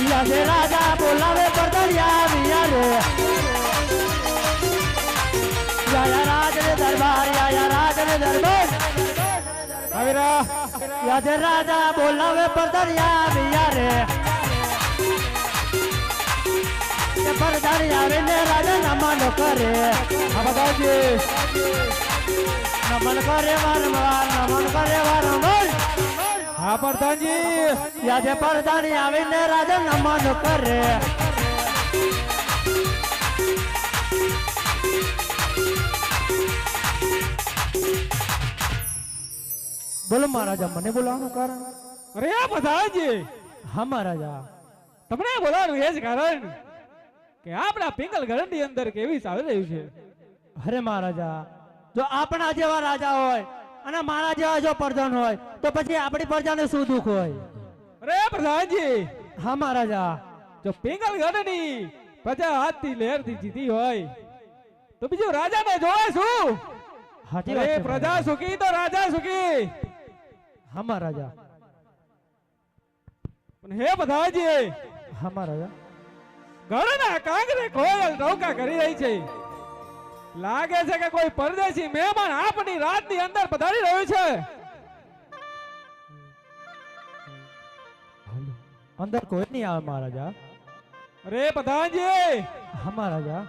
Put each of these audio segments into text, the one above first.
યાદે રાજા બોલાવે પરદરિયા વિયા રે યાયા રાજ રે દરબાર યાયા રાજ રે દરબાર હવીરા યાદે રાજા બોલાવે પરદરિયા વિયા રે પરદરિયા વિને રાજા નમન કરે આ બતાવજી નમન કરે વારંવાર નમન કરે વારંવાર હા પ્રધાનજી યાદે પરદાની આવીને રાજા નમન કરે બોલો મહારાજા મને બોલાવવાનું કારણ અરે પ્રધાનજી હા મહારાજા તમને બોલાવવાનું એ જ કારણ કે આપણા પિંગલ ગઢની અંદર કેવી ચાલી રહ્યું છે અરે મહારાજા જો આપણા જેવા રાજા હોય અને મારા જેવા જો પ્રધાન હોય તો પછી આપણી પ્રજાને શું દુઃખ હોય અરે પ્રધાનજી હા મહારાજા જો પિંગલ ગઢની પ્રજા હાથથી લહેરથી જીતી હોય તો બીજું રાજાને જોવે શું હાથી અરે પ્રજા સુખી તો રાજા સુખી હા મહારાજા પણ હે પ્રધાનજી હા મહારાજા ગઢના કાંગરે કોયલ ટોકા કરી રહી છે લાગે છે કે કોઈ પરદેશી મહેમાન આપણી રાજની અંદર પધારી રહ્યું છે અંદર કોઈ નહીં આવે મહારાજા અરે પ્રધાનજી હા મહારાજા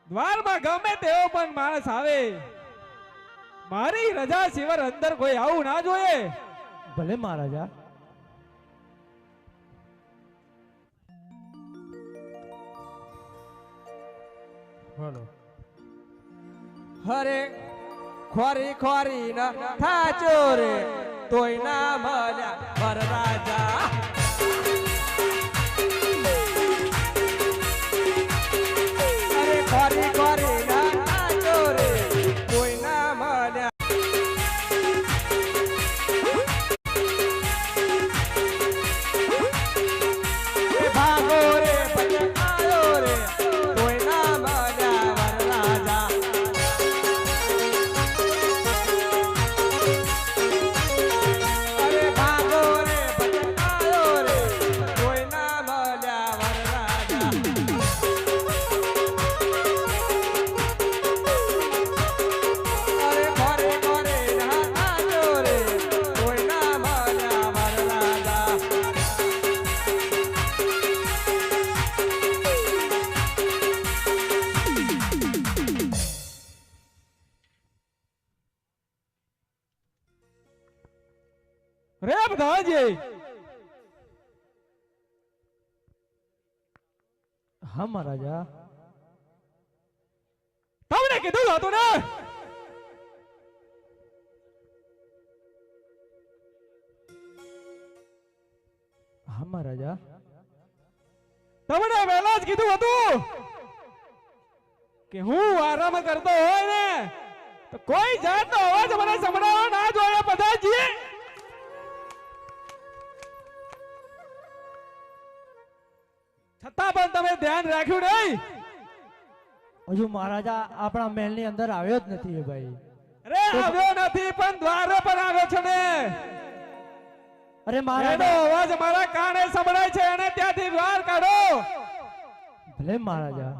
દ્વારમાં ગમે તેવો પણ માણસ આવે મારી રજા સિવાય અંદર કોઈ આવું ના જોઈએ ભલે મહારાજા બોલો હરે ખોરી ખોરી ના થાચો રે તોય ના મળ્યા વરરાજા અરે ખોરી ખોરી ના થાચો રે તોય ના મળ્યા ભાગો રે પછી આયો રે તોય ના મળ્યા વરરાજા અરે ભાગો રે પછી આયો રે તોય ના મળ્યા વરરાજા અરે ખોરે ખોરે ના થાચો રે તોય ના મળ્યા વરરાજા અરે પ્રધાનજી હા મહારાજા તમને કીધું હતું ને હા મહારાજા તમને પહેલા જ કીધું હતું કે હું આરામ કરતો હોય ને તો કોઈ જાતનો અવાજ મને સંભળાવવો ના જોઈએ પ્રધાનજી છતાં પણ તમે ધ્યાન રાખ્યું નહીં હજુ મહારાજા આપણા મહેલની અંદર આવ્યો જ નથી એ ભાઈ અરે આવ્યો નથી પણ દ્વારે પર આવ્યો છે ને અરે એનો મહારાજા અવાજ મારા કાને સંભળાય છે અને ત્યાંથી બહાર કાઢો ભલે મહારાજા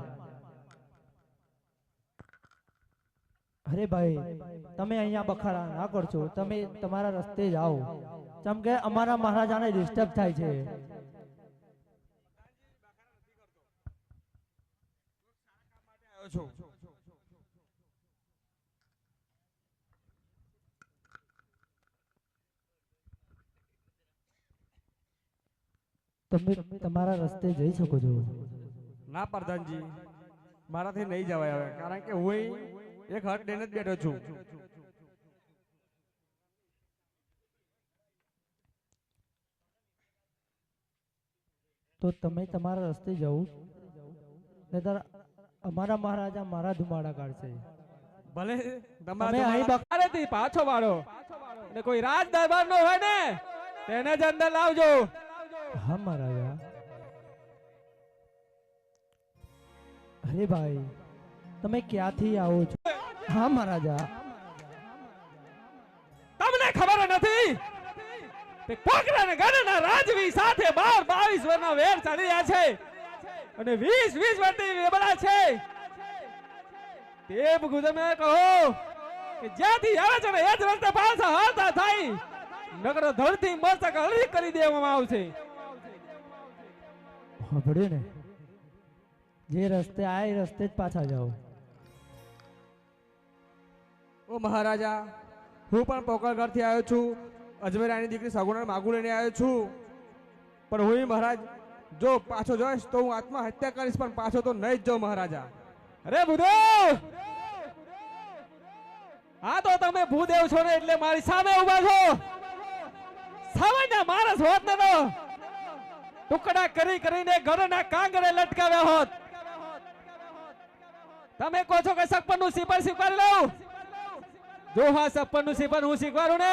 અરે ભાઈ તમે અહીંયા બખાડા ના કરશો તમે તમારા રસ્તે જાઓ કેમ કે અમારા મહારાજાને ડિસ્ટર્બ થાય છે તમે તમારા રસ્તે જઈ શકો છો ના પ્રધાનજી મારાથી નહીં જવાય હવે કારણ કે હું એક હટ લઈને જ બેઠો છું તો તમે તમારા રસ્તે જાઓ નહીતર અમારા મહારાજા મારા ધુમાડા કાઢશે ભલે તમે તમારે અહીં અરેથી પાછો વાળો અને કોઈ રાજ દરબાર નો હોય ને તેને જ અંદર લાવજો હા મહારાજા અરે ભાઈ તમે ક્યાંથી આવો છો હા મહારાજા તમને ખબર નથી તે પોકરાને ગણના રાજવી સાથે 22 વર્ષના વેર ચાલી રહ્યા છે અને 20 વર્ષથી વેબડા છે તે ગુજમે કહો કે જ્યાંથી આવે છે ને એ જ રસ્તે પાછા હાલતા થાય નગર ધરતી મસ્તક હળી કરી દેવામાં આવશે સાંભળ્યું ને જે રસ્તે આય એ રસ્તે જ પાછા જાઓ ઓ મહારાજા હું પણ પોકરગઢ થી આવ્યો છું અજમેરાની દીકરી સગુણા માગુ લઈને આવ્યો છું પણ હું મહારાજ જો પાછો જોઈશ તો હું આત્મહત્યા કરીશ પણ પાછો તો નહીં જ જાઉં મહારાજા અરે ભૂદેવ આ તો તમે ભૂદેવ છો ને એટલે મારી સામે ઊભા છો સામાન્ય માણસ હોત ને તો ટુકડા કરી કરીને ઘરના કાંગરે લટકાવ્યા હોત તમે કહો છો કે સપનનું સિપર સ્વીકારી લઉં જો હા સપનનું સિપર હું સ્વીકારું ને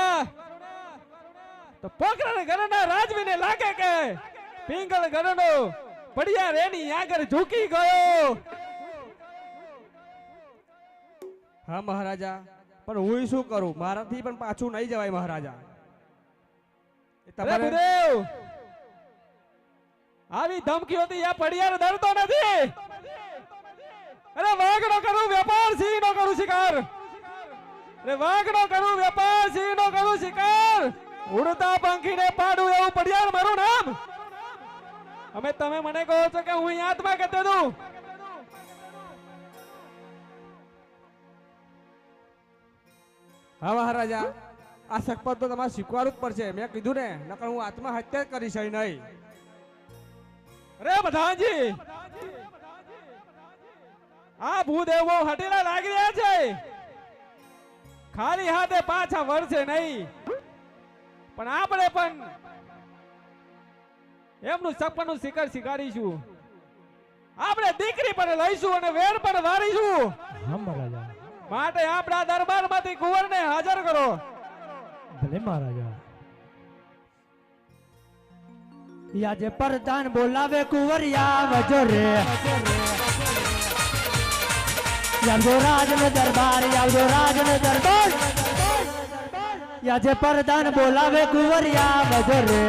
તો પોકરાના ઘરના રાજવીને લાગે કે પિંગળ ઘરનો પડિયા રેની આગળ ઝૂકી ગયો હા મહારાજા પણ હું શું કરું મારાથી પણ પાછું નહીં જવાય મહારાજા અરે ભૂદેવ આવી ધમકીઓથી આ પડિયાર ડરતો નથી અરે વાઘનો કરું વેપાર સિંહનો કરું શિકાર અરે વાઘનો કરું વેપાર સિંહનો કરું શિકાર ઉડતા પંખીને પાડું એવું પડિયાર મારું નામ અમે તમે મને કહો છો કે હું આત્મા કરતો દઉં હા મહારાજા આ શપથ તો તમારે સ્વીકારવું જ પડશે મેં કીધું ને નકર હું આત્મહત્યા કરીશ નહીં અરે બધાજી આ ભૂદેવ બહુ હટેલા લાગી રહ્યા છે ખાલી હાથે પાછા વળશે નહીં પણ આપણે પણ એમનું સપનનું શિખર શિકારીશું આપણે દીકરી પણ લઈશું અને વેર પણ વારીશું હા મહારાજા માટે આપણા દરબારમાંથી કુંવરને હાજર કરો ભલે મહારાજા યાજે પરદાન બોલાવે કુંવરિયા વજો રે આવજો રાજનો દરબાર આવજો રાજનો દરબાર યાજે પરદાન બોલાવે કુંવરિયા વજો રે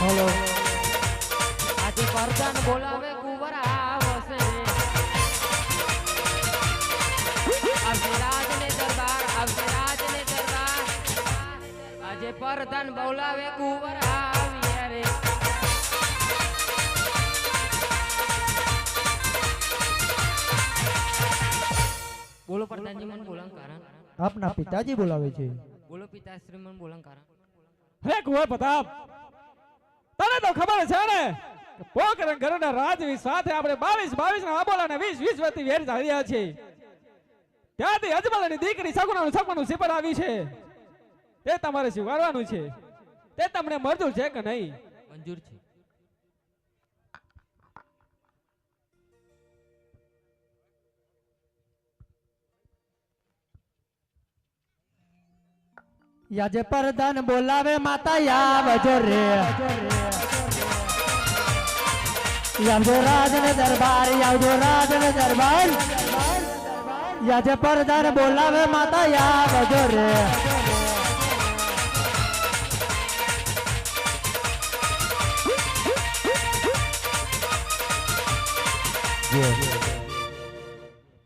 હેલો આજે પરદાન બોલાવે કુંવર આવશે આવશે રાજને દરબાર આવશે રાજને દરબાર આજે પરદાન બોલાવે કુંવર આવ્યા રે બોલો પ્રધાનજી મને બોલાવવાનું કારણ આપના પિતાજી બોલાવે છે બોલો પિતાશ્રી મને બોલાવવાનું કારણ હે કુંવર પ્રતાપ તને તો ખબર છે ને પોકરણ ઘરના રાજવી સાથે આપણે 22 ના આબોલા ને 20 વર્ષથી વેર ચાલ્યા છે ત્યાંથી અજમલની દીકરી સગુણાનું સપનું સિપર આવી છે તે તમારે સ્વીકારવાનું છે તે તમને મંજૂર છે કે નહીં મંજૂર છે યાજે પરદાન બોલાવે માતા આવજો રે આવજો રાજને દરબાર આવજો રાજને દરબાર યાજે પરદાન બોલાવે માતા આવજો રે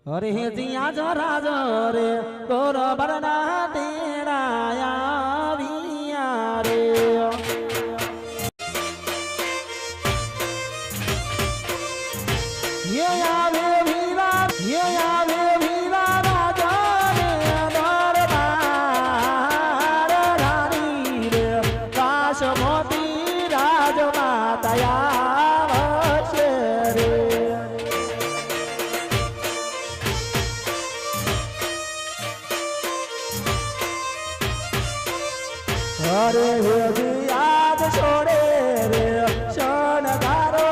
અરે જીયા જો રાજો રે તોર બરના તેડાયા વિયા રે યે આવે વીરા રાજા રે દરબાર રાણી રે કાશ મોતી રાજ માતા આવશે રે અરે યાદ છોડે રે શણગારો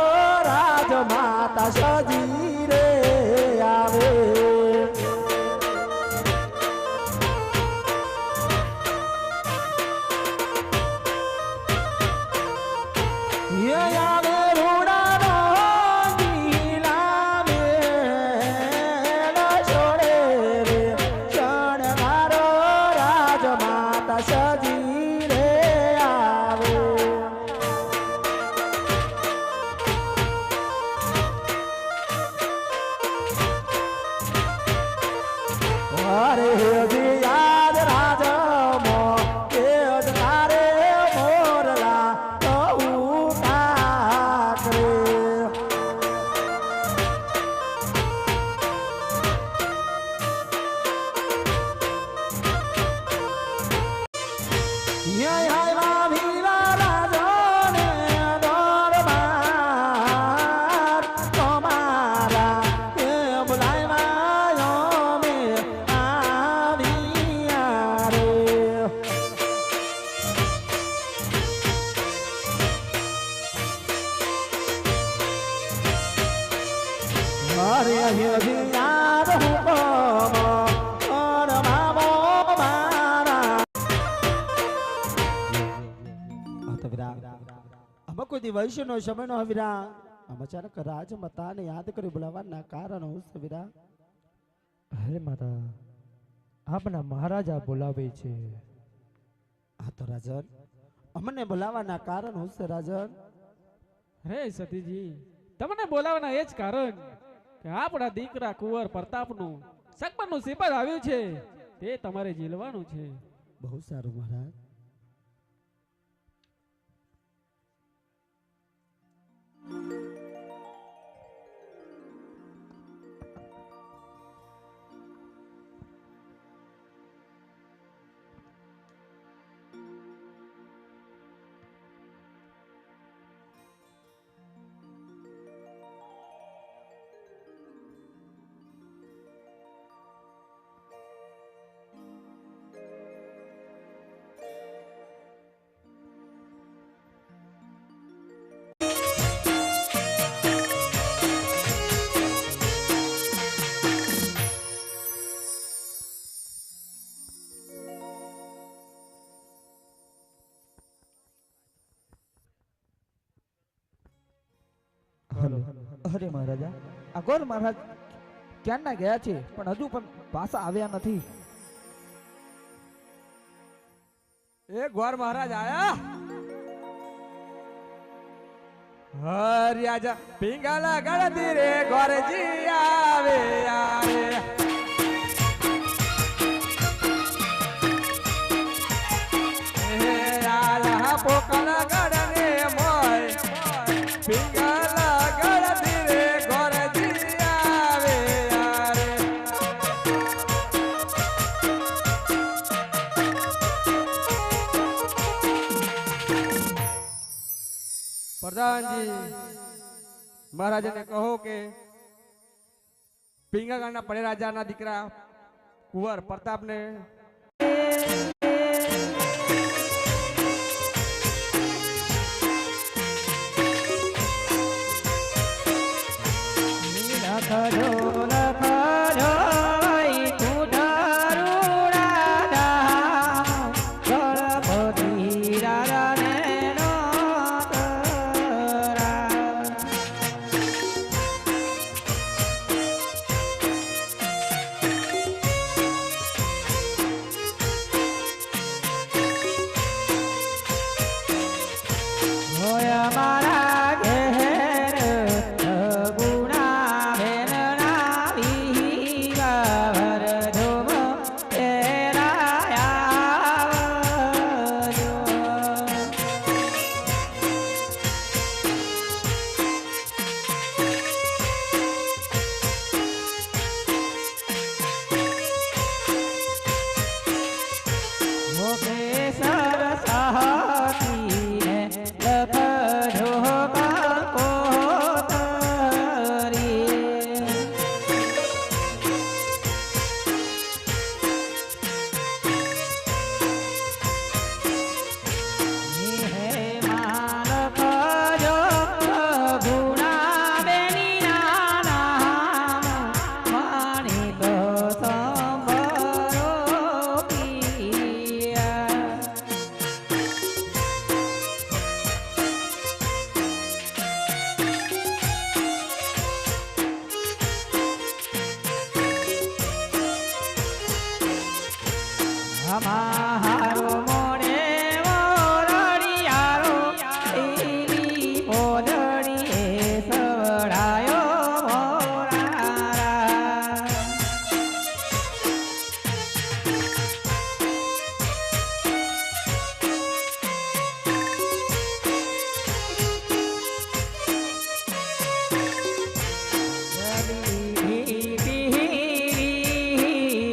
રાજ માતા સજી રે આવે આવે રૂડાનો અરે હજી યાદ હુકમ મામો મારા આ તો વિરા આમાં કોઈ દિવસનો સમયનો વિરા અચાનક રાજમાતાને યાદ કરી બોલાવવાના કારણ હું છે વિરા. અરે માતા આપના મહારાજા બોલાવે છે. આ તો રાજન અમને બોલાવવાના કારણ હું છે રાજન. રે સતીજી તમને બોલાવવાના એ જ કારણ કે આપણા દીકરા કુંવર પ્રતાપનું સગપણનું સિપાઈ આવ્યું છે તે તમારે ઝીલવાનું છે. બહુ સારું મહારાજ. અરે મહારાજા અગોર મહારાજ ક્યારના ગયા છે પણ હજુ પણ પાછા આવ્યા નથી. એ ગોર મહારાજ આયા. હરી આજા પિંગાલા ગળતી રે ગોરજી આવે આવે. હે આલા પોકળા ગળને મોય પિંગાલા ગળતી રે ગોરજી આવે આવે. પ્રધાનજી મહારાજાને કહો કે પિંગાગાના પડે રાજાના દીકરા કુંવર પ્રતાપને લખજો લખજો તું ધારુડા ધામ ગણપતિ રાજાને નો કરા. હોય મારા ઘેર ગુણા બેનના વિવાહ ધોમ તેરા આવજો. મોકે સરસાતીને લખજો કંકોતરી. હે માં લખજો ગુણા બેનીના નામ માણિક સંભરો પિયા. અમારો મોને મોરડિયારો એલી પોદડીએ સવડાયો મોરારા.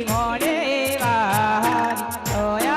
મોડે વારી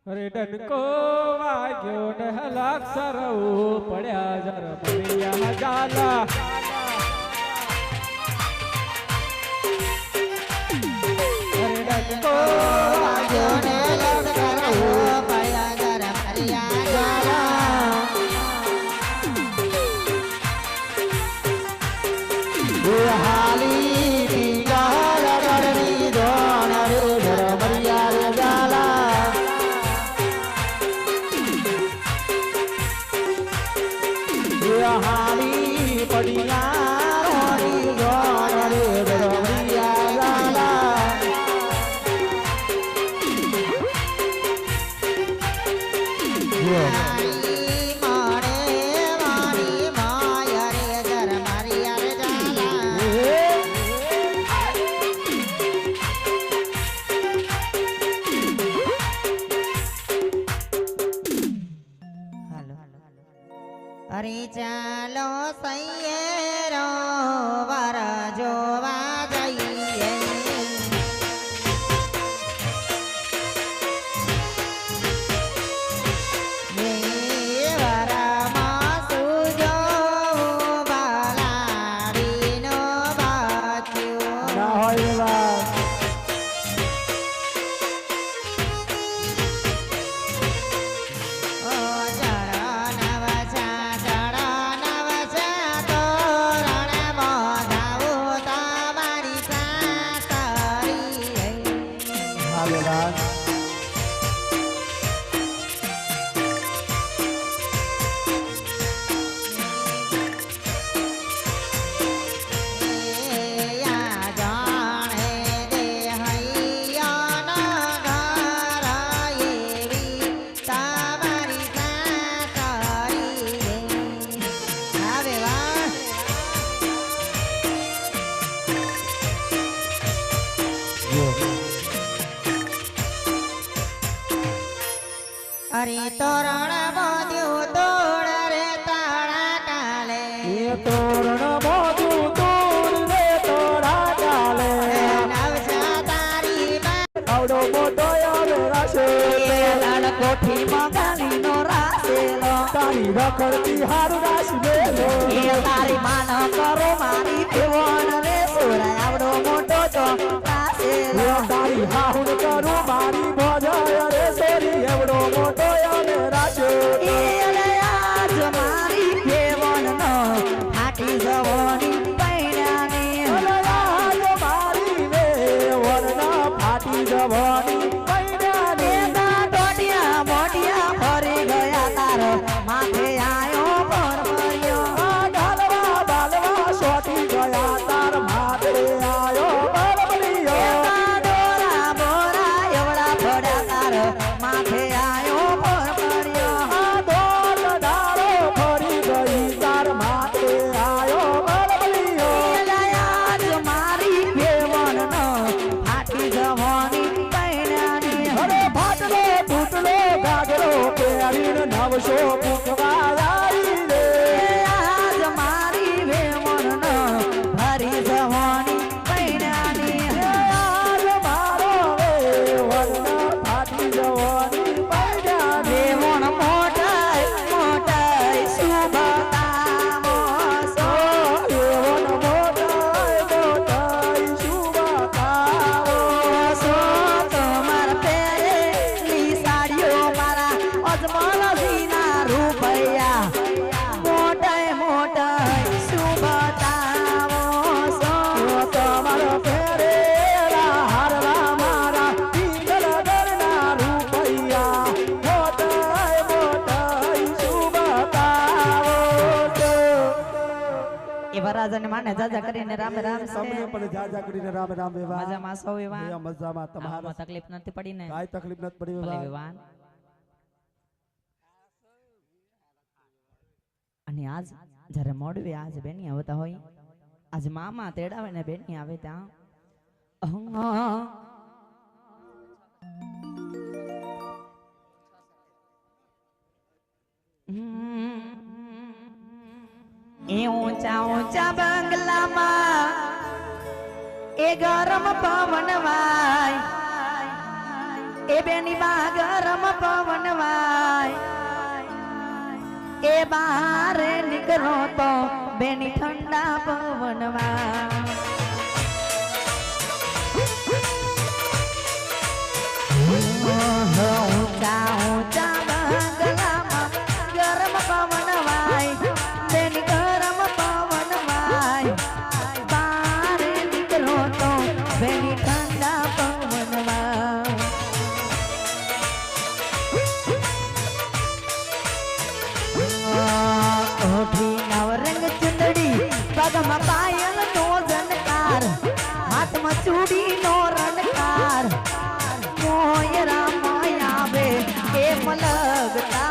અરે ડનકો વાગ્યો ને હલાક્ષર પડ્યા જરમરિયા જાલા અરે ડનકો વાગ્યો ને હલાક્ષર પડ્યા જરમરિયા જાલા હાલી પીગા રડની દોણ રે જરમરિયા જાલા હાલી પડિયા રોની દોણ રે જરમરિયા જાલા અરે ચાલો સૈયરો વર જોવા જઈએ વરમાં સુજો બાલાડીનો બાચ્યો ના હોય વાત અરે તોરણ બોધ્યું તોડ રે તાળા કાલે તોરણ મોઢું તોડ રે તોડા ચાલે નવજા તારી આવડો મોટો આવે રાશે લાડ કોઠી મગાની નો રાસેલો તારી રખડતી હારું રાશ મેલો એ તારી માન કરો મારી દેવણ રે સોરા આવડો મોટો તો રાસેલો તારી હાહુડ કરું મારી ભોજય રે સોરી એવડો મોટો આવે રાશે એ આજ મારી દેવણ નો ફાટી જવાની પૈણાની આજ મારી રે વરના ફાટી જવાની પૈણાની ટોટિયા મોટિયા ફરી ગયા તારો માથે આયો પર પડ્યો ડાલવા ડાલવા સોટી ગયા તાર માથે આયો બળબડિયો ડોરા બોરા એવડા પડ્યા તારો માથે આયો પર પડ્યો દોડ ડાળો ફરી ગઈ તાર માથે આયો બળબડિયો આજ મારી દેવણ નો ફાટી જવાની પૈણાની અરે ફાટલો તૂટલો ગાગરો પહેરીને નવસો પૂછવા આવી રે આજ મારી દેવણ નો ભરી જવાની પૈણાની આજ મારો રે વરના ફાટી જવાની પૈડાની દેવણ મોટાઈ મોટાઈ શુભકામો સો એવન મોટાય મોટાય શુભકામો સો તમાર પહેરેલી સાડીઓ મારા અજમલજીના રૂપૈયા મોટાઈ મોટાઈ શુભકામો સો તમાર ફેરેલા હારવા મારા પિંગલ ગરના રૂપૈયા મોટાય મોટાય શુભકામો એ વરાજાને માને જાજા કરીને રામ રામ તમને પણ જાજા કરીને રામ રામ વેવા મજામાં સૌ એવા મજામાં તમારા આમાં તકલીફ નથી પડી ને કાઈ તકલીફ નથી પડી ભલે વેવા વિવાન અને આજ જ્યારે મોડવે આજ બેની આવતા હોય આજ મામા તેડાવે ને બેની આવે ત્યાં એ ઊંચા ઊંચા બંગલામાં એ ગરમ પવન વાય બેની બા ગરમ પવન વાય એ બહાર નીકળો તો બેની ઠંડા પવન વાય ઊંચા ઊંચા બંગલામાં ગરમ પવન વાય બેની ગરમ પવન વાય બહાર નીકળો તો બેની ઠંડા પવન વાય ઓઢી નવરંગ ચુંદડી પગમાં પાયલ નો ઝનકાર હાથમાં ચૂડી નો રણકાર મોયરા માયાવે એ મલગતા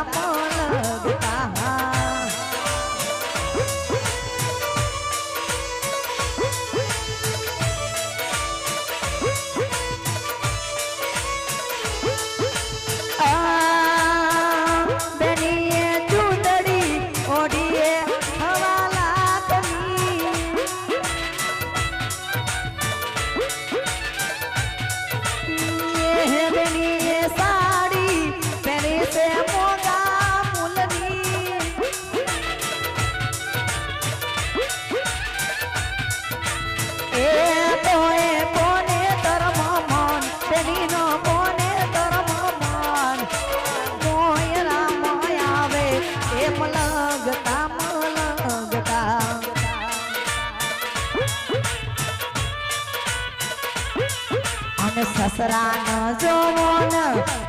બેનીએ ચૂંદડી ઓઢીએ હવાલાતની બેનીએ સાડી પહેરી છે મોગા મૂલની એ તોય કોને ધર્મ મન બેનીનો કોને ધર્મ મન મોયરા મોયાવે એ મલગતા અને સસરા ન જોવો ન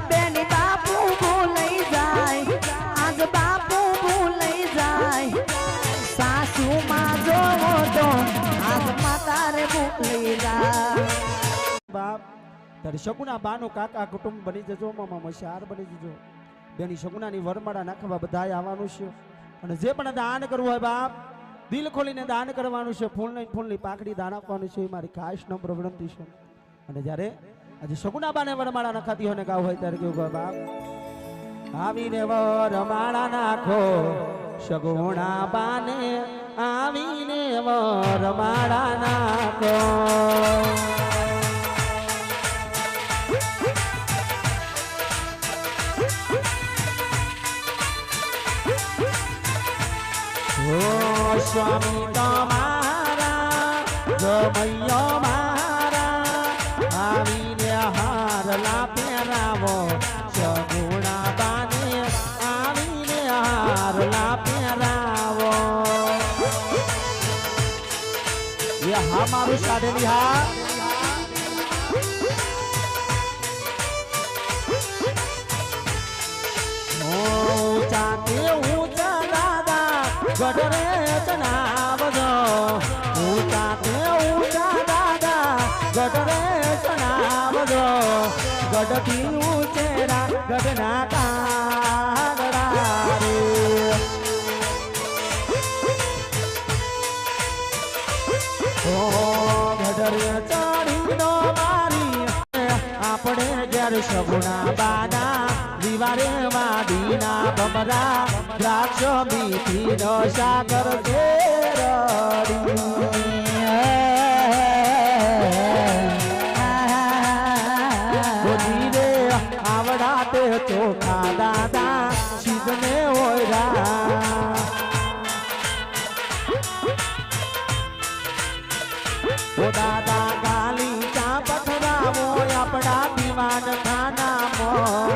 બેની બાપુ ભૂલાઈ જાય આજ બાપુ ભૂલાઈ જાય સાસુ માં જોવો તો આજ માતારે ભૂલાઈ જાય બાપ તારી શકુના બાનો કાકા કુટુંબ બની જજો મામા મશાર બની જજો બેની શકુનાની વરમાળા નાખવા બધાય આવવાનું છે અને જે પણ દાન કરવું હોય બાપ દિલ ખોલીને દાન કરવાનું છે ફૂલની પાકડી દાન આપવાનું છે એ મારી ખાસ નમ્ર વિનંતી છે અને જ્યારે આજે શકુના બાને વરમાળા નખાતી હોય ને ગાવ હોય ત્યારે કેવું કહે બાપ આવીને વરમાળા નાખો શકુના બાને આવીને વરમાળા નાખો ઓ સ્વામી તમારા જમૈયો મારા આવીને હારલા પહેરાવો સગુણા બાને આવીને હારલા પહેરાવો એ હા મારું સાડેલી હા ઊંચા તે ઊંચા દાદા ગઢરે ચણાવજો ઊંચા તે ઊંચા દાદા ગઢરે ચણાવજો ગઢથી ઊંચેરા ગઢના કાગડા રે ઓ ગઢરે ચડીનો મારી આપણે ઘેર સગુણા બાના દિવારે વાડીના ભમરા દ્રાક્ષ મીઠીનો સાગર ધીરે આવડા તે ચોખા દાદા શીતને ઓયરા ઓ દાદા ગાલી ચા પથરાવો આપણા દીવાન ખાનામાં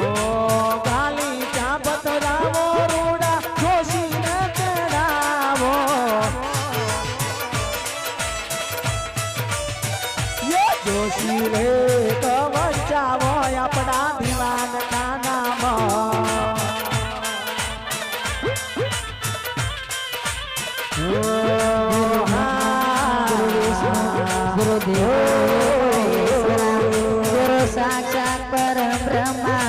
ઓ ગાલી ચા પથરાવો રોડા જોશીને તેડાવો જોશી રે કવચાવો આપણા દીવાન ખાનામાં गुरु साक्षात परम ब्रह्मा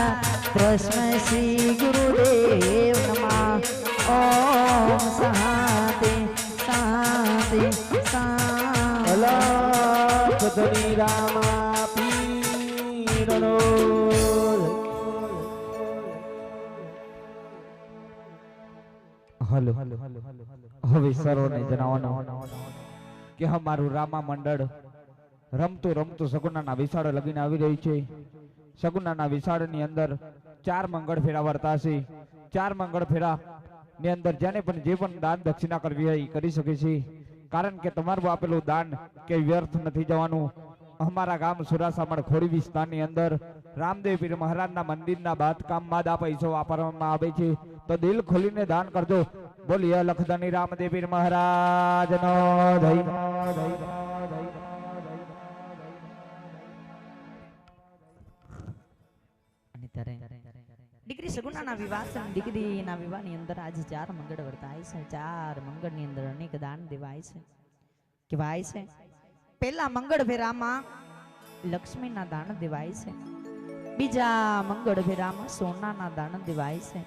तस्मै श्री गुरुदेव नमः ओम शांति शांति शांति ધની રામા પીરનો હલો હવે સરોને જણાવવાનો કે અમારું રામા મંડળ રમતું રમતું સગુનાના વિશાળ લગીને આવી રહી છે. સગુનાના વિશાળની અંદર 4 મંગળ ફેરા વર્તાશે. 4 મંગળ ફેરા ની અંદર જેને પણ જે પણ દાન દક્ષિણા કરવી હોય એ કરી શકે છે. કારણ કે તમારું આપેલું દાન કે વ્યર્થ નથી જવાનું. અમારા ગામ સુરાસામણ ખોડી વિસ્તારની અંદર રામદેવ પીર મહારાજના મંદિરના બાંધકામમાં આ પૈસો વાપરવામાં આવે છે. તો દિલ ખોલીને દાન કરજો. બોલીએ લખધણી રામદેવ પીર મહારાજનો જય. દીકરી સગુનાના વિવાહ છે. દીકરીના વિવાહની અંદર આજે 4 મંગળ વર્તાય છે. 4 મંગળની અંદર અનેક દાન દેવાય છે. કહેવાય છે પહેલા મંગળ ફેરામાં લક્ષ્મીના દાન દેવાય છે. બીજા મંગળ ફેરામાં સોનાના દાન દેવાય છે.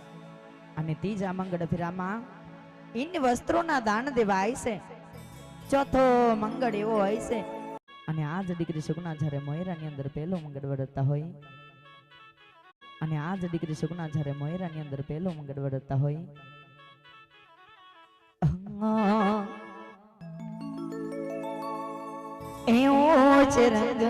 અને ત્રીજા મંગળ ફેરામાં ઈન વસ્ત્રોના દાન દેવાય છે. ચોથો મંગળ એવો હોય છે. અને આજ દીકરી સગુના જ્યારે મોયરાની અંદર પહેલો મંગળ વર્તતા હોય અને આજ દીકરી સગુના જ્યારે મોયરાની અંદર પહેલો મંગળ વર્તતા હોય એવો જ રંગ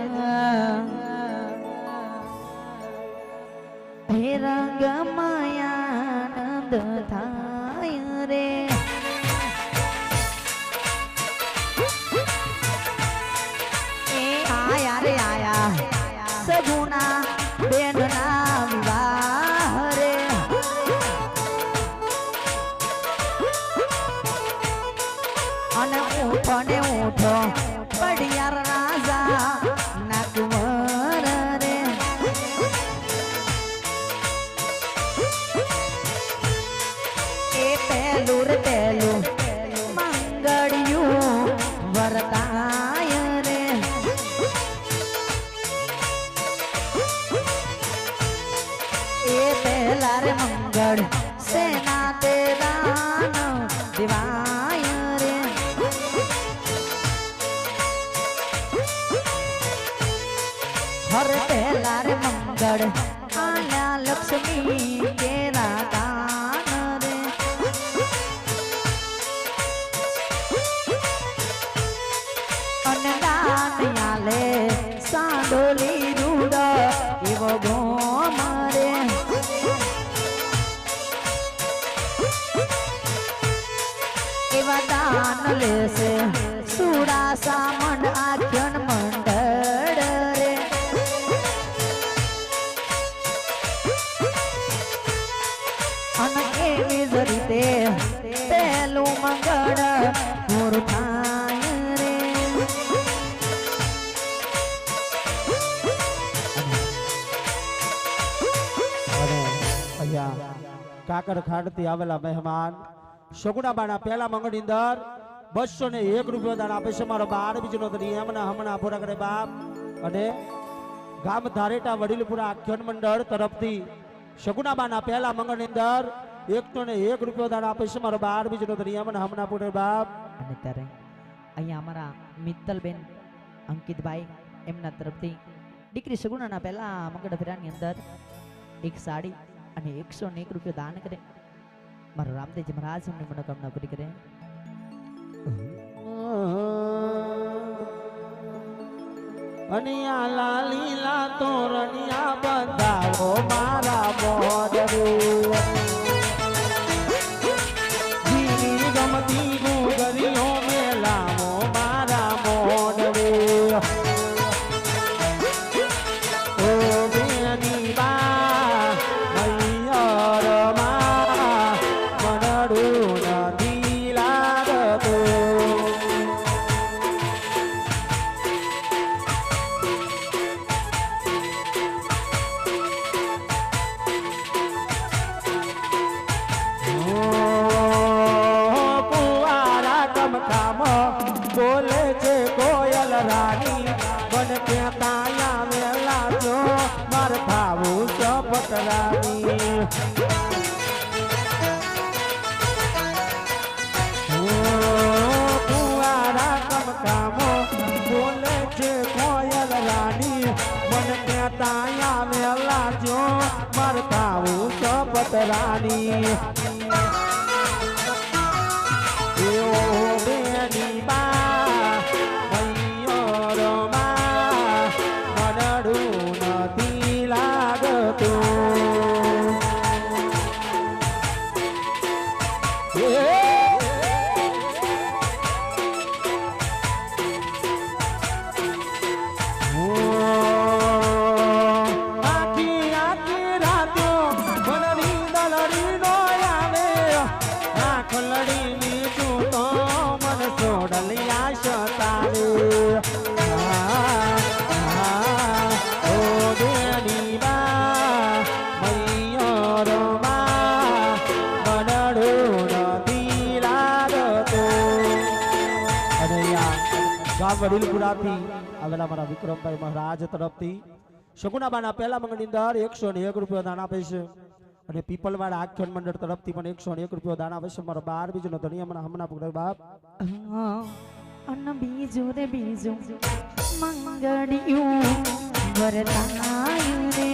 હે રંગ માયાનંદ થાય રે એ આયા રે આયા સગુના બેન ના વિવાહ રે અને ઊઠો ને ઊઠો પડિયાર રાજા ના કુંવર રે એ પહેલું રે પહેલું મંગળિયું વરતાય રે એ પહેલા રે મંગળ સેના તે દાન દિવાય રે હર પહેલા રે મંગળ આલ્યા લક્ષ્મી કેરા દાન રે અને દાન આલે સાંડોલી રૂડ એવો ગોમ રે એવા દાન લેશે સુરાસામણ આખ્યાન મંડળ રે અને એવી જ રીતે પહેલું મંગળ પૂરું થાય રે અને અહીંયા કાકર ખાડથી આવેલા મહેમાન સગુણાબાના પહેલા મંગળની અંદર 201 રૂપિયા દાન આપે છે. મારો 12 બીજનો હમણાં પૂરા કરે બાપ. અને ગામ ધારેટા વડીલપુરા આખ્યાન મંડળ તરફથી સગુણાબાના પહેલા મંગળની અંદર 101 રૂપિયા દાન આપે છે. મારો 12 બીજનો હમણાં પૂરા બાપ. અને ત્યારે અહીંયા અમારા મિત્તલબેન અંકિતભાઈ એમના તરફથી દીકરી સગુણાના પહેલા મંગળ ફેરાની અંદર એક સાડી અને 101 રૂપિયા દાન કરે. મારા રામદેવજી મહારાજ એમની મનોકામના પૂરી કરે. અનિયા લાલીલા તોરણિયા બંધાવો મારા મોડરે જીની ગમતી ગુગરીઓ મેલાવો મારા મોડરે ઓ બેની બા મૈયર માં મનડું નથી લાગતું. બોલે છે કોયલ રાની બન ત્યાં વેલા જો માર થાવું ચપટ રાની. કુવારા કમકામો બોલે છે કોયલ રાની બન ત્યાં વેલા જો માર થાવું ચપટ રાની. બેની બા ગામ વડીલપુરાથી આવેલા મારા વિક્રમભાઈ મહારાજ તરફથી શગુનાબાના પહેલા મંગળની અંદર 101 રૂપિયા દાન આપે છે અને પીપલવાડા આખ્યાન મંડળ તરફથી પણ 101 રૂપિયા દાન આપે છે મારો 12 બીજનો ધણી હમણાં પકડે બાપ અન બીજું રે બીજું મંગળિયું વરતાયું રે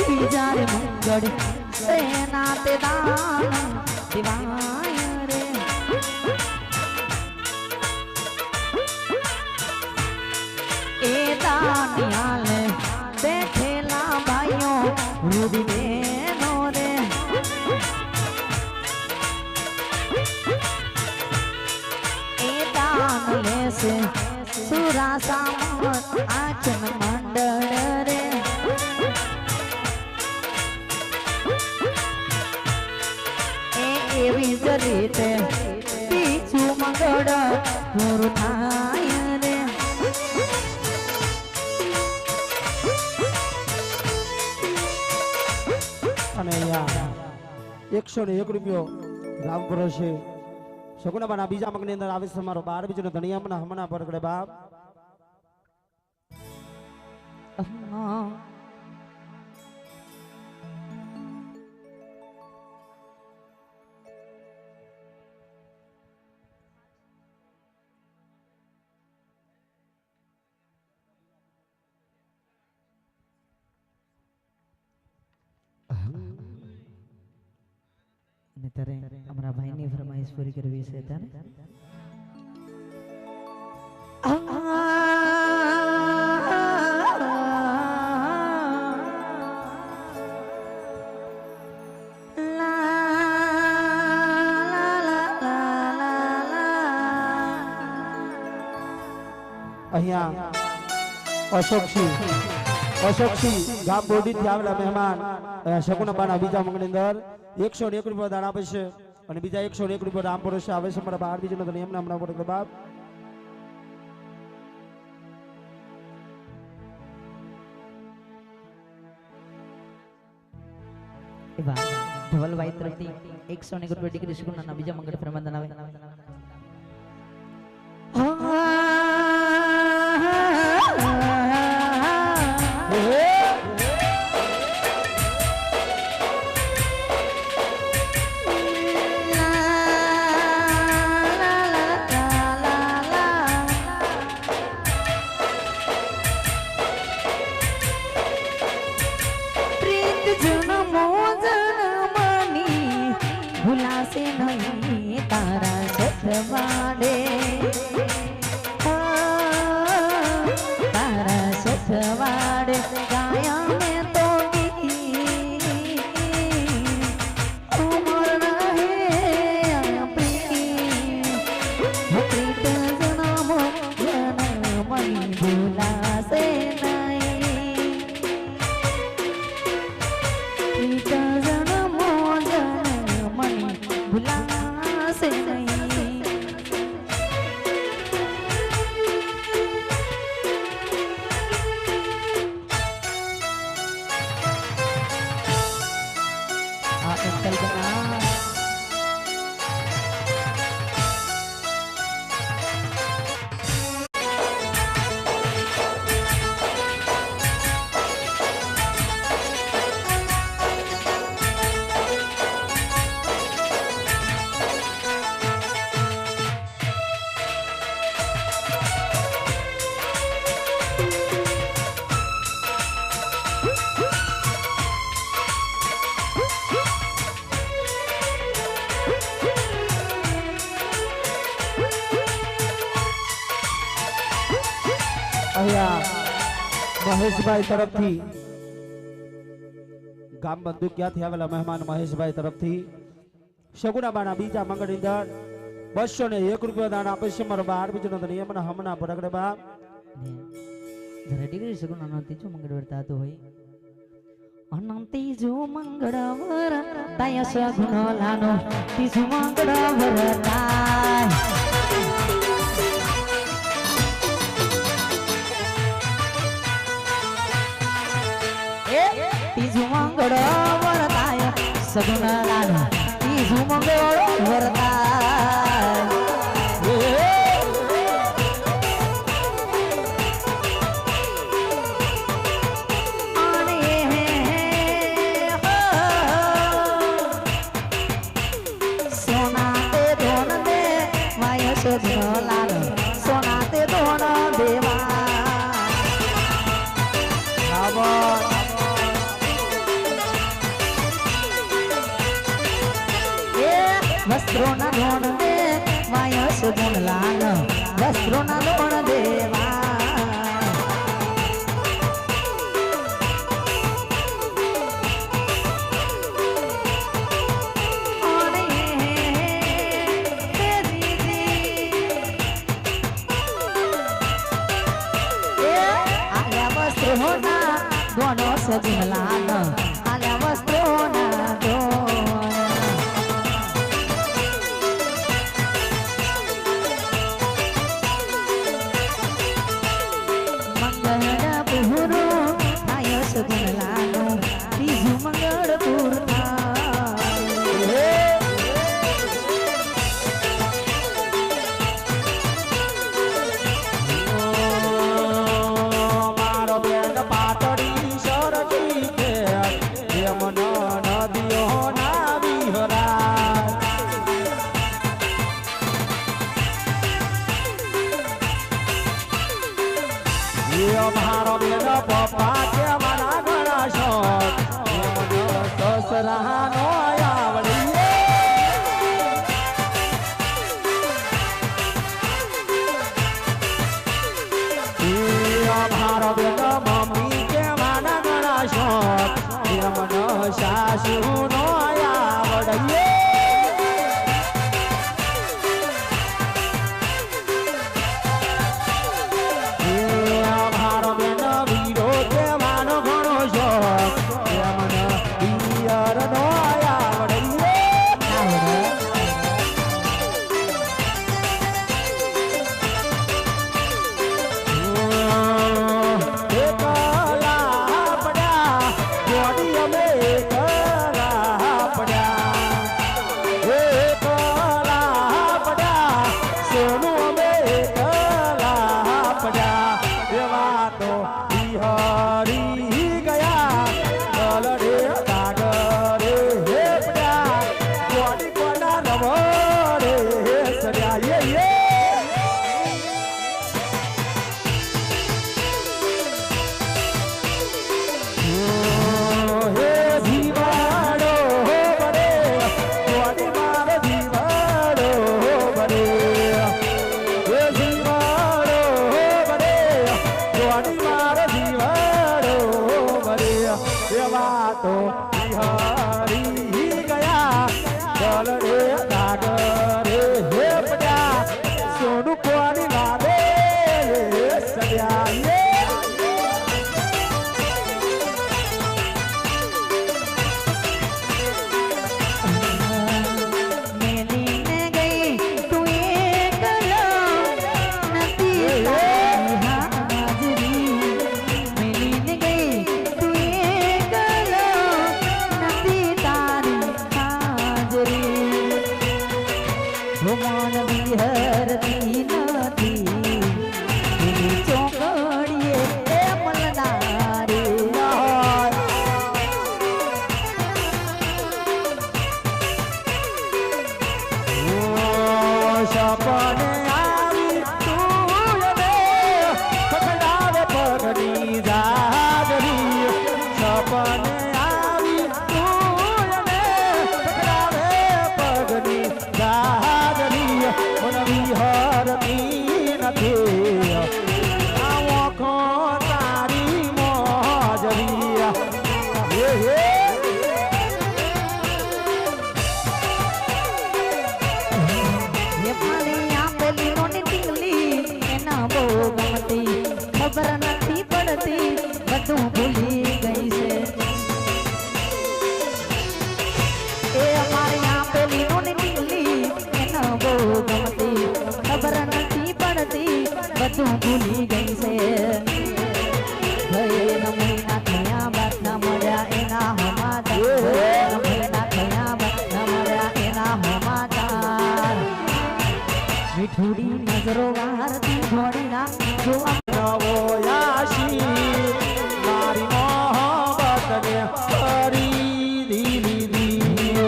બીજા રે મંગળ સેના તે દાન દિવાય રે એ દાનિયાલે બેઠેલા ભાઈઓ રૂડી બેનો રે એ દાન લેશે સુરાસા આચન મંડળ રે એવી જ રીતે બીજું મંગળ પૂરું થાય રે અને અહીંયા 101 રૂપિયો રામ કરો છે શગુનાબાના બીજા મગની અંદર આવે છે મારો 12 બીજનો ધણી હમણાં પકડે બાપ ત્યારે અમારા ભાઈની ફરમાઈશ પૂરી કરવી છે ત્યારે અહીંયા અશોકસિંહ ગામ બોડીથી આવેલા મહેમાન શગુનાબાના બીજા મંગની અંદર 101 રૂપિયા દાન આપે છે અને બીજા 101 રૂપિયા રામ ભરોસે આવે છે મારા 12 બીજનો ધણી હમણાં પકડે બાપ ધવલભાઈ તરફથી 101 રૂપિયા ડિગ્રી શગુનાના બીજા મંગળ પ્રમાણ આવે ભૂલાશે નહીં તારા સથવાડે તારા સથવાડે ગાયા મેં તો ઉમર રહે પ્રીત જનમો જનમની ભૂલાશે નહીં પ્રીત જનમો જનમની ભૂલાશે નહીં આ અંકલ બના અહીંયા મહેશભાઈ તરફથી ગામ બંધુ ક્યાંથી આવેલા મહેમાન મહેશભાઈ તરફથી શગુનાબાના બીજા મંગળની અંદર 201 રૂપિયા દાન આપે છે મારો 12 બીજનો ધણી હમણાં પકડે બાપ જ્યારે ડિગ્રી શગુનાનો ત્રીજો મંગળ વર્તાતો હોય અનંતી જો મંગળ વર્તાય શગુનાનો ત્રીજો મંગળ વર્તાય ત્રીજો મંગળ વર્તાય સગુનાનો ત્રીજો ત્રીજું મંગળ વરદાય સોના તે ધોન દે માય સજલાલ સોના તે ધોન દેવા વસ્ત્રોના ધોન દે માય સજલાલ વસ્ત્રોના ધોન દેવા दोनों सजलाल आल्या वस्त्रोना दोन मंगळ पुरो आय सजलाल तीजू मंगळ पूर्णा મારો બેન પપ્પા કે મારા ઘણા શોખ સસરાનો આવડી મારો બેન મમ્મી કે મારા ઘણા શોખ મને સાસુનો આવડીએ બધું ભૂલી ગઈ છે ગયે મહિના થયા બાદ ના મળ્યા એના હમાતા મહિના થયા બાદ ના મળ્યા એના થોડી નજરો વારતી થોડી ના જોવા નવો યાશી મારી મોહબ્બતને ખરીદી લીધી.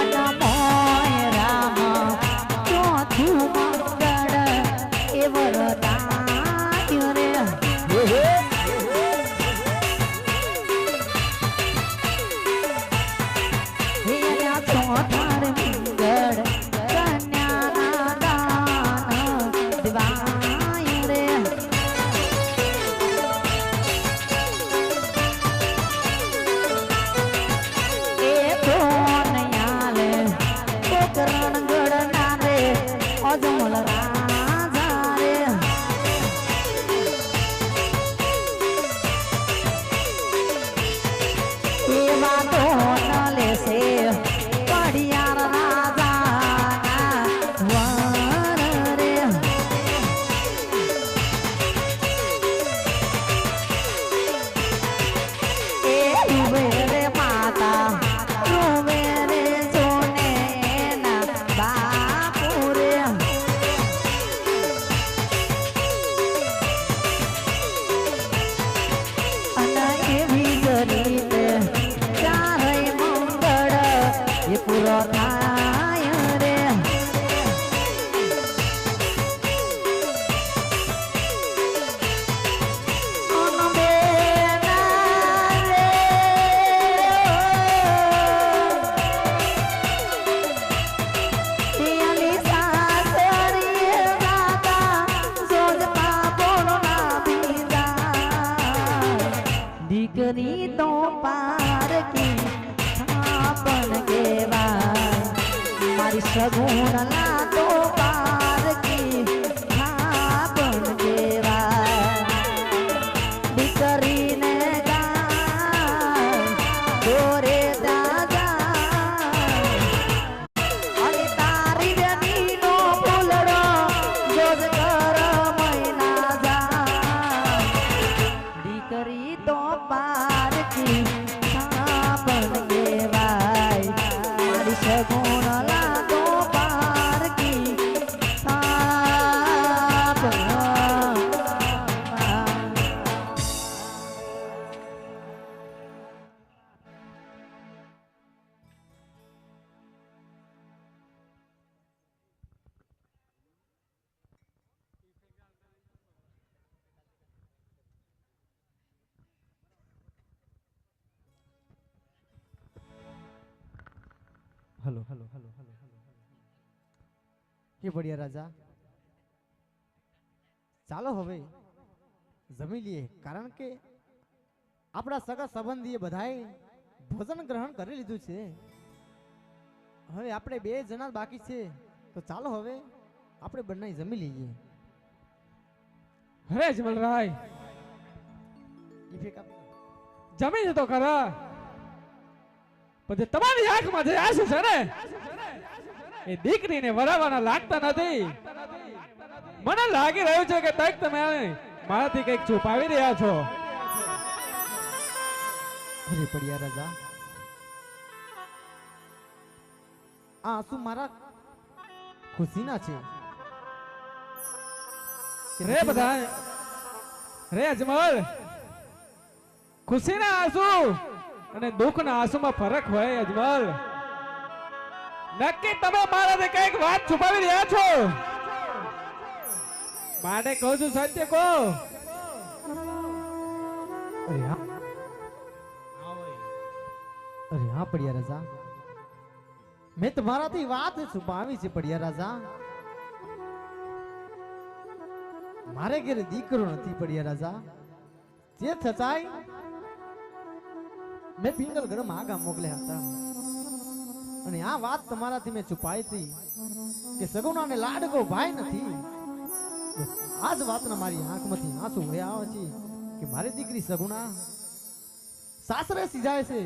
અના મોય રામ ચોથું મંગળ એ વરદાય રે હે અના ચોથાર મંગળ કન્યાના દાન દિવાય રે એ કોણ યાલે કોકરણ ગડના રે અજમલ રાજા રે એવા તો ન લેશે પડિયાર રાજાના વર રે એ ઉભે રે માતા રોવે રે જોને ના બાપુ રે અને એવી જ રીતે ચારેય મંગળ એ પૂરો થાય રે દીકરી તો પારકી થાપણ કેવાય મારી સગુણલા તો પારકી થાપણ કેવાય દીકરીને ગાય દોરે દાદા અને તારી બેનીનો ફૂલડો જોજ કર મહિના જાય દીકરી તો પારકી થાપણ કેવાય મારી સગુણલા તો પારકી થાપણ હલો હલો હલો હલો કે બઢિયા રાજા ચાલો હવે જમી લઈએ કારણ કે આપણા સગા સંબંધીએ બધાએ ભોજન ગ્રહણ કરી લીધું છે. હવે આપણે બે જણા બાકી છે તો ચાલો હવે આપણે બંને જમી લઈએ. અરે જમલરાય જમી તો ખરા પછી તમારી આંખમાં જે આંસુ છે ને એ દીકરીને વરાવાના લાગતા નથી. મને લાગી રહ્યું છે કે તક તમે મારાથી કંઈક છુપાવી રહ્યા છો. અરે બઢિયા રાજા આ આંસુ મારા ખુશીના છે. રે બધા રે અજમલ ખુશીના આંસુ અને દુઃખના આંસુમાં ફરક હોય અજમલ. નક્કી તમે મારાથી કઈક વાત છુપાવી રહ્યા છો. માટે કહું છું સત્ય કહો. અરે હા બઢિયા રાજા મેં તમારાથી વાત છુપાવી છે બઢિયા રાજા. મારે ઘરે દીકરો નથી બઢિયા રાજા. જે છતાંય મેં પિંગલગઢ આગા મોકલ્યા હતા અને આ વાત તમારાથી મેં છુપાઈ હતી કે સગુણાને લાડકો ભાઈ નથી. બસ આ જ વાતના મારી આંખમાંથી આંસુ વહ્યા આવે છે કે મારી દીકરી સગુણા સાસરે સિજાય છે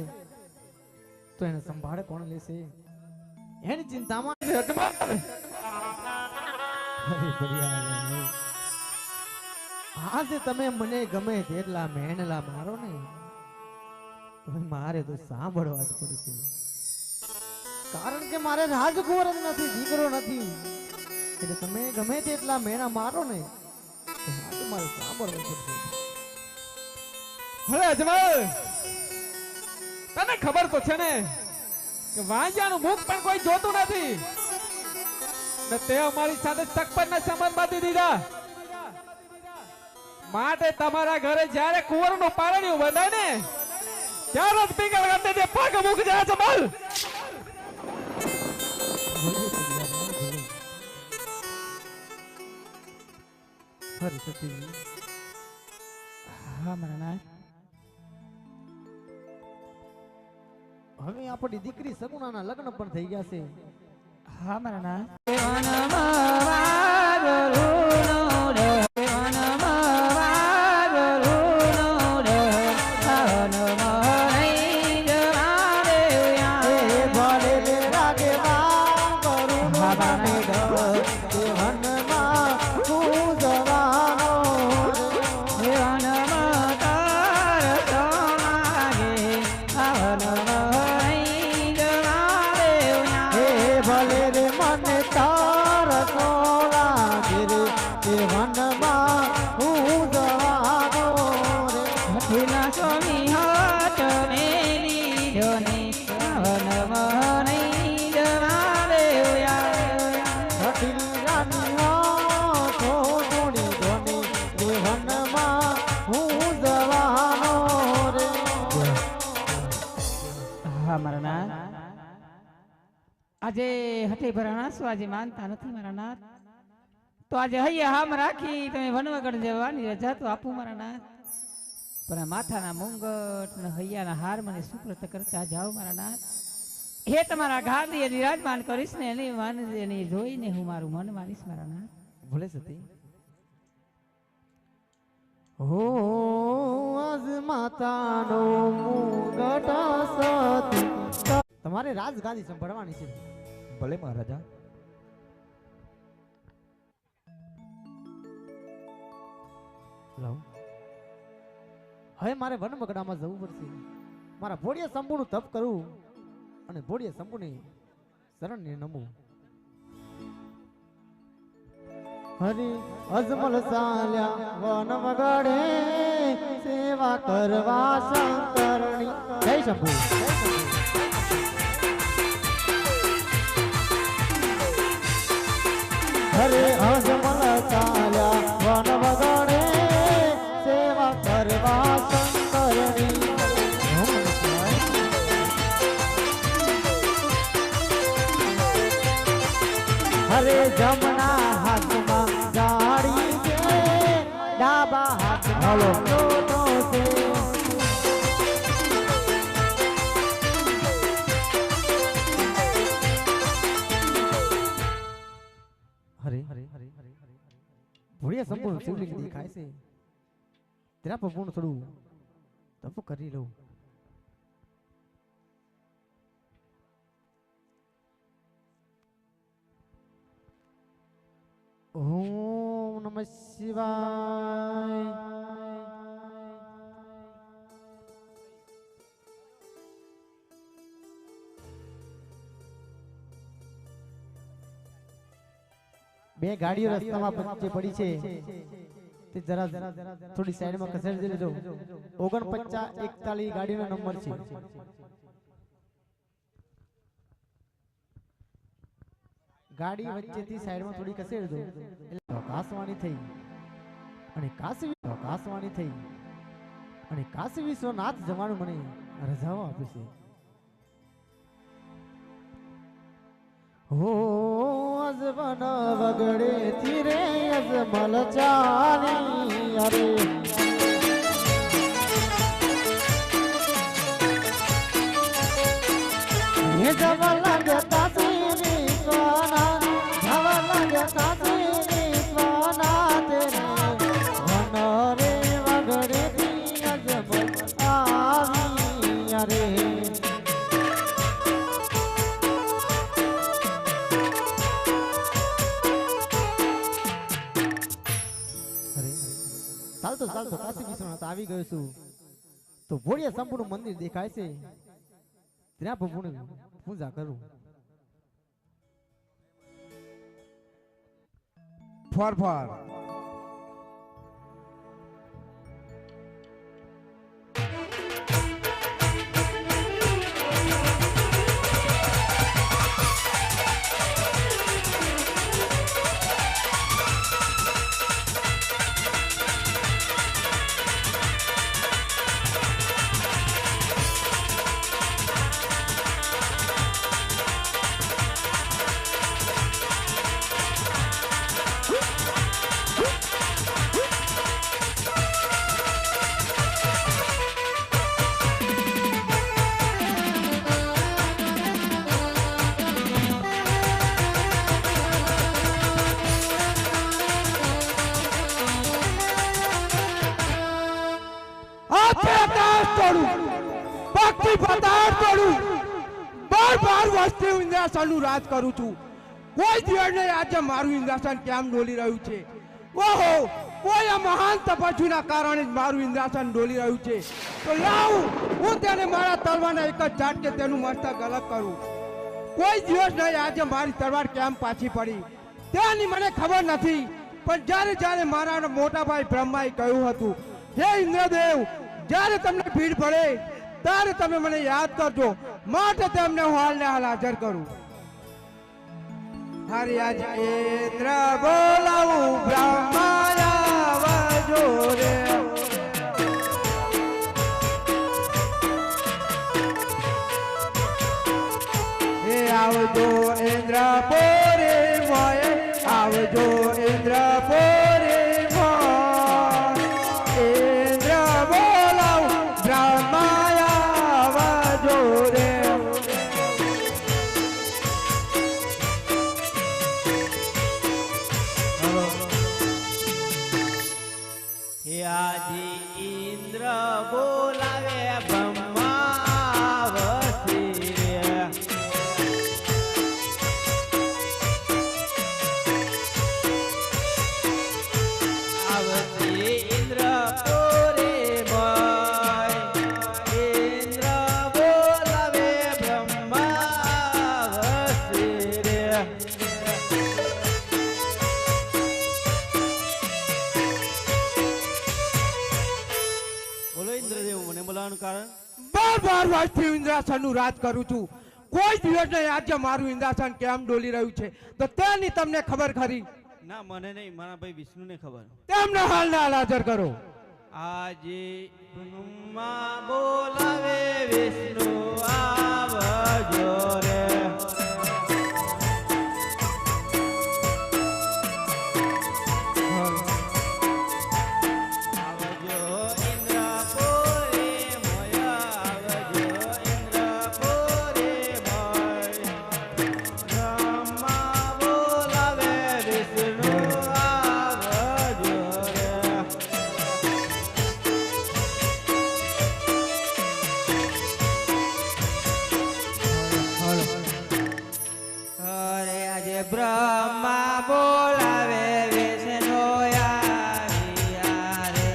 તો એને સંભાળે કોણ લેશે એની ચિંતામાં અરે બઢિયા આજે તમે મને ગમે તેટલા મહેનલા મારો ને મારે તો સાંભળવા જ પડશે કારણ કે મારે રાજકુંવર જ નથી દીકરો નથી એટલે તમે ગમે તેટલા મેણા મારો ને તો આજે મારે સાંભળવું પડશે. હવે અજમલ તને ખબર તો છે ને કે વાંજાનું મુખ પણ કોઈ જોતું નથી ને તે અમારી સાથે સકપરના સંબંધ બાંધી દીધા. માટે તમારા ઘરે જ્યારે કુંવરનું પારણિયું બંધાય ને ત્યારે જ પીકર ગાતે તે પગ મૂકી જાય છે બોલ. ખરી સતીજી. હા મારા નાથ. હવે આપણી દીકરી સગુણાના લગ્ન પણ થઈ ગયા છે. હા મારા નાથ. આજે હઠે ભરાણા છો, આજે માનતા નથી મારા નાથ. તો આજે હૈયા હામ રાખી તમે વનવગઢ જવાની રજા તો આપું મારા નાથ. પણ આ માથાના મુંગટ ને હૈયાના હાર મને સુપ્રત કરતા જાઓ મારા નાથ. હે તમારા ગાદી વિરાજમાન કરીશ ને એની માન એની જોઈને હું મારું મન માનીશ મારા નાથ. ભલે સતી. હો આજ માતાનો મુગટ સતી. તમારે રાજગાદી સંભાળવાની છે. ભલે મહારાજા. લાવ. હવે મારે વનમગડામાં જવું પડશે. મારા ભોળિયા શંભુનું તપ કરવું અને ભોળિયા શંભુને શરણને નમવું. હરિ અજમલ ચાલ્યા વનમગડે સેવા કરવા શંકરની. જય શંભુ. હરે અજમલ ચાલ્યા વનમગડે સેવા કરવા શંકરની. હરે જમણા હાથમાં જાળી છે, ડાબા હાથમાં લોટો છે. હરે ભોળિયા સંપૂર્ણ શિવલિંગ દેખાય છે. તેના પર પૂર્ણ થોડું તપ કરી લઉં. ઓમ નમઃ શિવાય. બે ગાડીઓ રસ્તામાં વચ્ચે પડી છે તે જરા થોડી સાઈડમાં ખસેડી દેજો. 4941 ગાડીનો નંબર છે. ગાડી વચ્ચેથી સાઈડમાં થોડી ખસેડજો. એટલે કાસવાની થઈ અને કાશી વિશ્વનાથ જવાનું મને રજાઓ આપે છે. હો અજમલ વગડે થી રે અજમલ ચાલી. અરે હે જમલ જતા સીની સોના જમલ જતા સીની સોના તેરે વન રે વગડે થી અજમલ આવી. અરે ચાલતો કાશી વિશ્વનાથ આવી ગયો છું. તો ભોળિયા શંભુનું મંદિર દેખાય છે, ત્યાં પ્રભુની પૂજા કરું. ફર ફર ભક્તિ પતાડ તોડું બાર વર્ષથી હું ઇન્દ્રાસનનું રાજ કરું છું કોઈ દિવસ નહીં આજે મારું ઇન્દ્રાસન કેમ ડોલી રહ્યું છે ઓહો કોઈ આ મહાન તપસ્વીના કારણે જ મારું ઇન્દ્રાસન ડોલી રહ્યું છે તો લાવું હું તેને મારા તલવારના એક જ ઝાટકે તેનું મસ્તક અલગ કરું કોઈ દિવસ નહીં આજે મારી તલવાર કેમ પાછી પડી તેની મને ખબર નથી પણ જ્યારે મારા મોટા ભાઈ બ્રહ્માએ કહ્યું હતું હે ઇન્દ્રદેવ જ્યારે તમને ભીડ પડે ત્યારે તમે મને યાદ કરજો માટે તેમને હું હાલને હાલ હાજર કરું હરિ આજ ઇન્દ્ર બોલાવું બ્રહ્માયા વજો રે હે આવજો ઇન્દ્ર પોરે મોય આવજો ઇન્દ્ર પોરે બાર વર્ષથી ઇન્દ્રાસનનું રાજ કરું છું કોઈ દિવસ નહીં આજે મારું ઇન્દ્રાસન કેમ ડોલી રહ્યું છે તો તેની તમને ખબર ખરી ના મને નહીં મારા ભાઈ વિષ્ણુને ખબર તેમને હાલને હાલ હાજર કરો આજે બ્રહ્મા બોલાવે વિષ્ણુ આવજો રે બ્રહ્મા બોલાવે વિષ્ણુ આવ્યા રે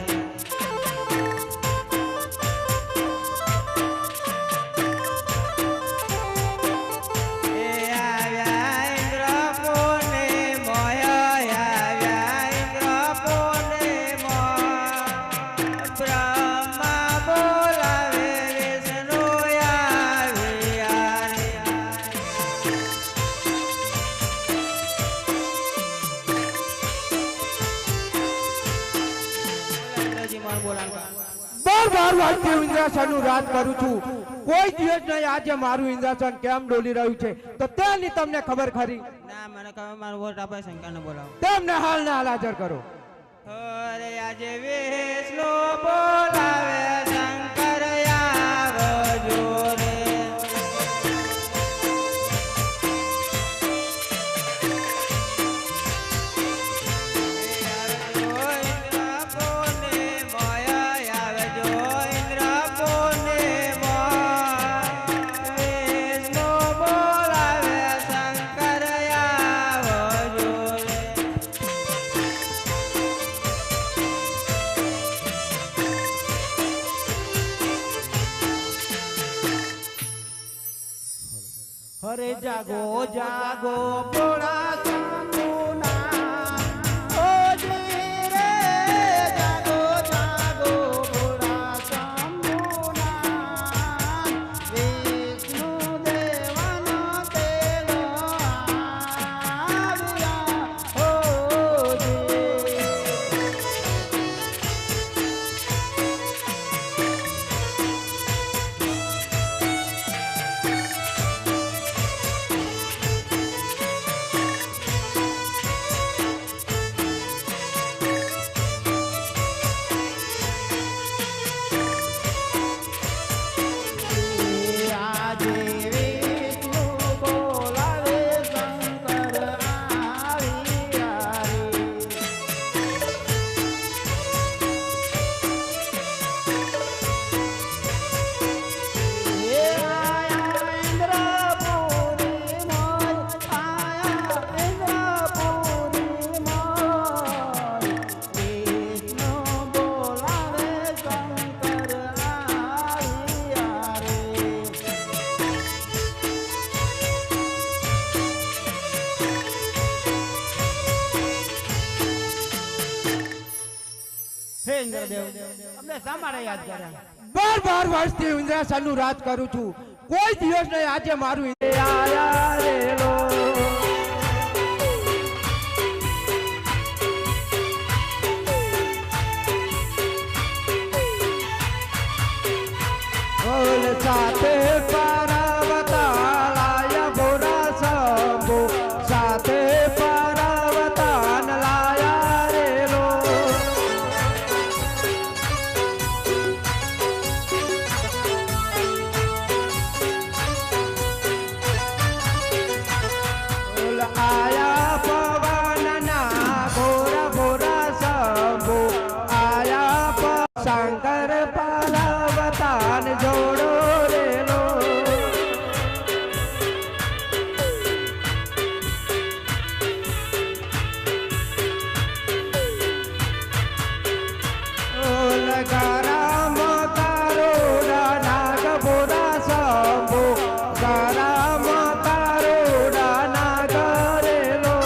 એ આવ્યા ઇન્દ્ર પોને મોય આવ્યા ઇન્દ્ર પોને મોય બ્રહ્મા બોલાવે વિષ્ણુ આવ્યા રે બાર વર્ષથી હું ઇન્દ્રાસનનું રાજ કરું છું કોઈ દિવસ નહીં આજે મારું ઇન્દ્રાસન કેમ ડોલી રહ્યું છે તો તેની તમને ખબર ખરી ના મને ખબર મારું વોટ આપે શંકરને બોલાવો તેમને હાલને હાલ હાજર કરો અરે આજે વિષ્ણુ બોલાવે શંકર આવજો રે અરે જાગો જાગો ભોળા શંભુના ઇન્દ્રદેવ અમને શા માટે યાદ કર્યા? 12 વર્ષથી ઇન્દ્રાસનનું રાજ કરું છું, કોઈ દિવસ નહીં આજે મારું આયા રે લો ઓલ સાથે પાર્વતાલાયા ભોરા શંભુ સાથે પાર્વતાન લાયા રે લો ઓલ આયા પવનના ભોરા ભોરા શંભુ આયા શંકર પાર્વતાન જોડો રે લો ઓલ ગરમ કરોડા નાગ ભોરા શંભુ ગરમ કરોડા નાગ રે લો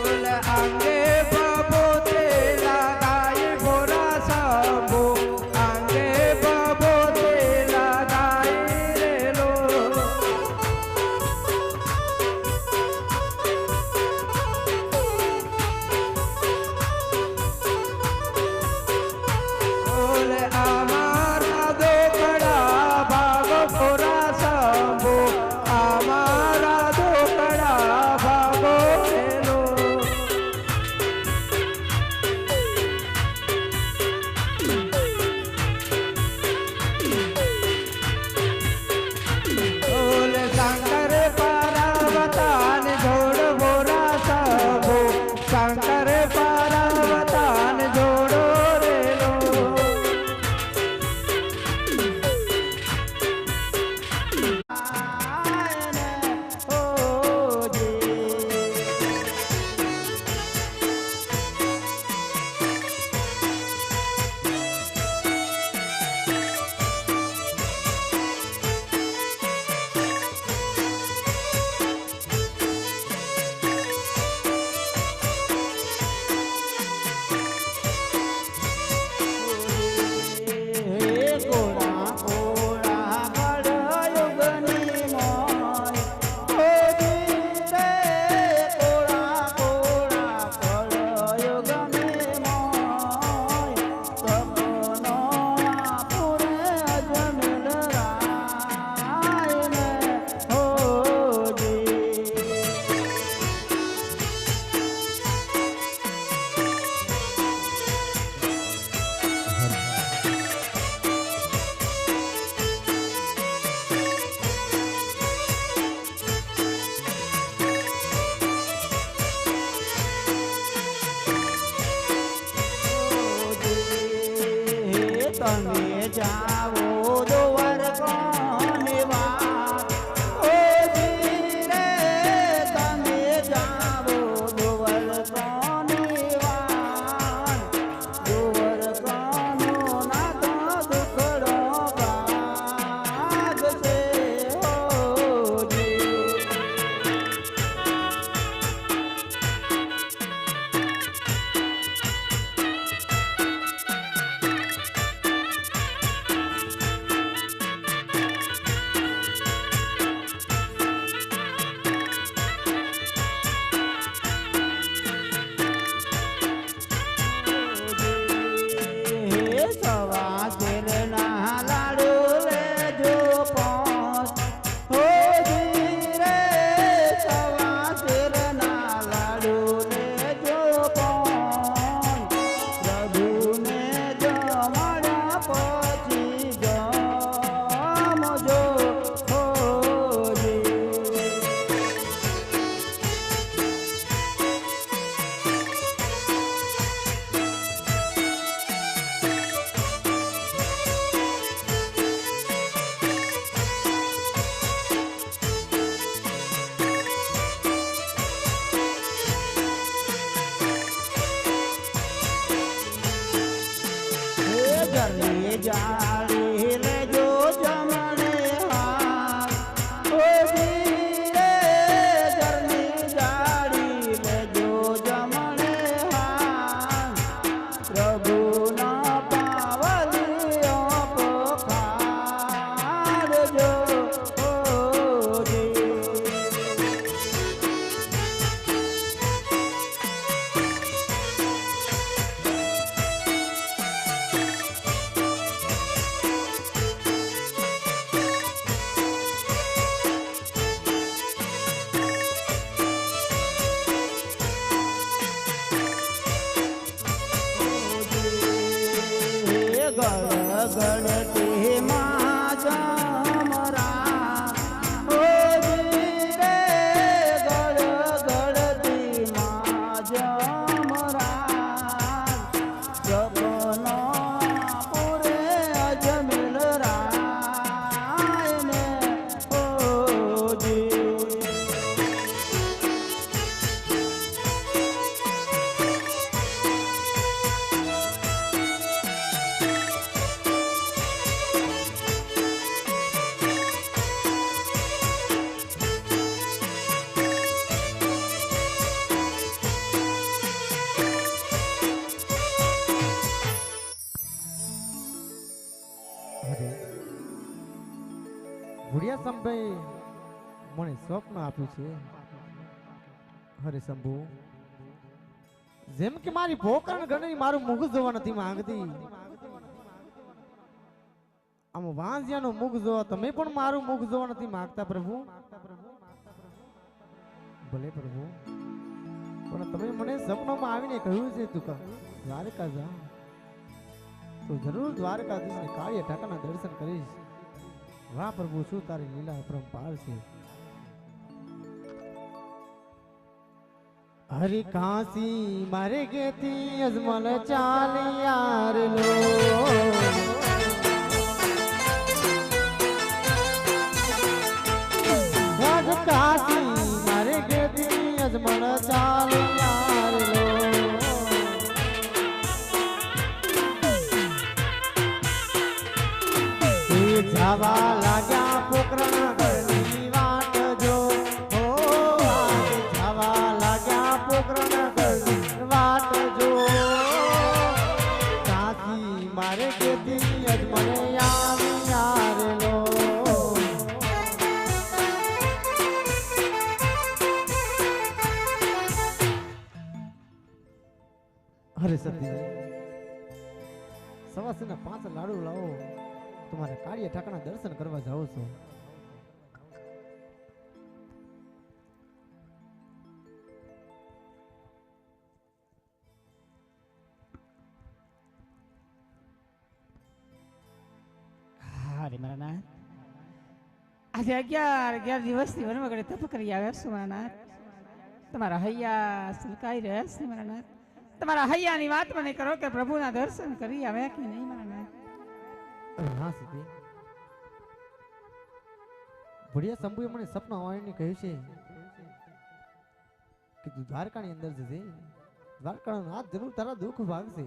ઓલ અંગે બબોતે લગાય ભોરા શંભુ અંગે બબોતે લગાય રે લો ઓલ અમારા દોકડા ભાગો ભોરા શંભુ અમારા દોકડા ભાગો રે લો ઓલ શંકર પાર્વતાન જોડ ભોરા શંભુ શંકર પાર્વતાન જોડો રે લો કોળા કોળા કળયુગની મોય ઓજી રે કોળા કોળા કળયુગની મોય સપનો પૂરે અજમેર રાય ને હોજી તમે જાવો દોવર કોની વાત ઓજી રે તમે જાવો દોવર કોની વાત દોવર કોનો નાતો દુખડો ભાગ છે ઓજી સવા શેરના લાડુ લેજો પોંચ હોજી રે સવા શેરના લાડુ લેજો પોંચ પ્રભુને જમાડ્યા પછી જમજો હોજી ઘરની જાળી લેજો જમણે હા ગળગળતી માં જમરા ઓજી રે ગળગળતી માં જમરા સપનો પૂરે અજમેલ રાય ને ઓજી ભુડિયા સંભાઈ મને સ્વપ્ન આપ્યું છે. હરે શંભુ, જેમ કે મારી પોકરણ ગણી મારું મુખ જોવા નથી માંગતી, આમ વાંજિયાનું મુખ જોવા તમે પણ મારું મુખ જોવા નથી માંગતા પ્રભુ. ભલે પ્રભુ, પણ તમે મને સપનામાં આવીને કહ્યું છે તું દ્વારકા જા તો જરૂર દ્વારકાધીશને કાળિયા ટાંકાના દર્શન કરીશ. વાહ પ્રભુ, શું તારી લીલા અપરંપાર છે. હરી કાશી મારે ગેતી અજમલ ચાલી યાર લો કાશી મારે ગેતી અજમલ ચાલી યાર લો જાવા લાગ્યા પોકરણ ગળની વાટ જો હો જાવા લાગ્યા પોકરણ ગળની વાટ જો કાશી મારે કેતી અજમલે આવી યાર લો અરે સતી સવાસના 5 લાડુ લાવો, તમારા કાળિયા ઠાકરના દર્શન કરવા જાઓ છો. અરે મારા નાથ, આજે 11 દિવસથી વનમાં ઘડે તપ કરી આવ્યા છું મારા નાથ. તમારા હૈયા સુલકાઈ રહ્યા છે મારા નાથ. તમારા હૈયાની વાત મને કરો કે પ્રભુના દર્શન કરી આવ્યા કે નહીં મારા નાથ? હા સીધી, ભુડિયા શંભુએ મને સપના વાળીને કહ્યું છે કે તું દ્વારકાની અંદર જજે, દ્વારકાનો નાથ જરૂર તારા દુઃખ ભાગશે.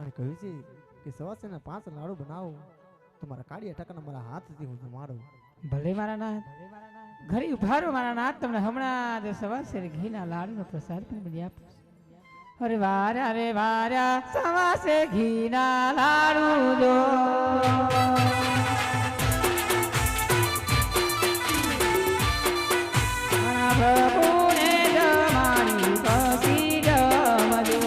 અને કહ્યું છે કે સવાસેના 5 લાડુ બનાવો, તમારા કાળિયા ટાંકાના મારા હાથથી હું જમાડું. ભલે મારા નાથ, ઘરે ઉભા રહો મારા નાથ. તમને હમણાં જ સવાસે ઘીના લાડુનો પ્રસાદ પણ બની આપું. અરે વાર્યા સવાસે ઘીના લાડુ જો પ્રભુને જમાડી પછી જમજો.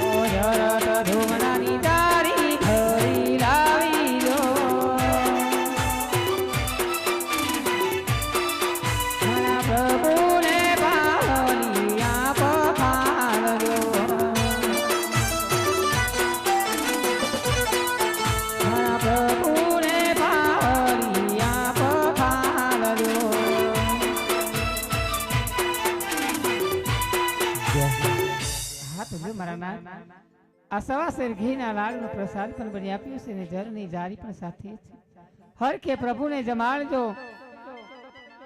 ઓ જરત ધૂમનાની તારી ઘરી લાવી દો. પ્રભુને પાવની આપ ખાલજો. પ્રભુને પાવની આપ ખાલજો. હા તો મારા નાથ, આ સવાસેર ઘીના લાડુનો પ્રસાદ પણ બની આપ્યો છે ને જરની જારી પણ સાથે છે. હર કે પ્રભુને જમાડજો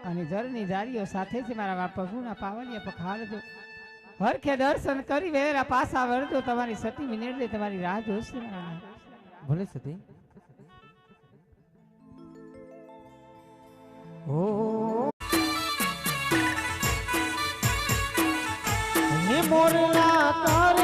અને જરની જારીઓ સાથે છે મારા પ્રભુના પાવલિયા પખાડજો. હર કે દર્શન કરી વેરા પાછા વળજો. તમારી સતી મિનિટે તમારી રાહ જોશે મારા નાથ. ભલે સતી. ઓ મોરના તાર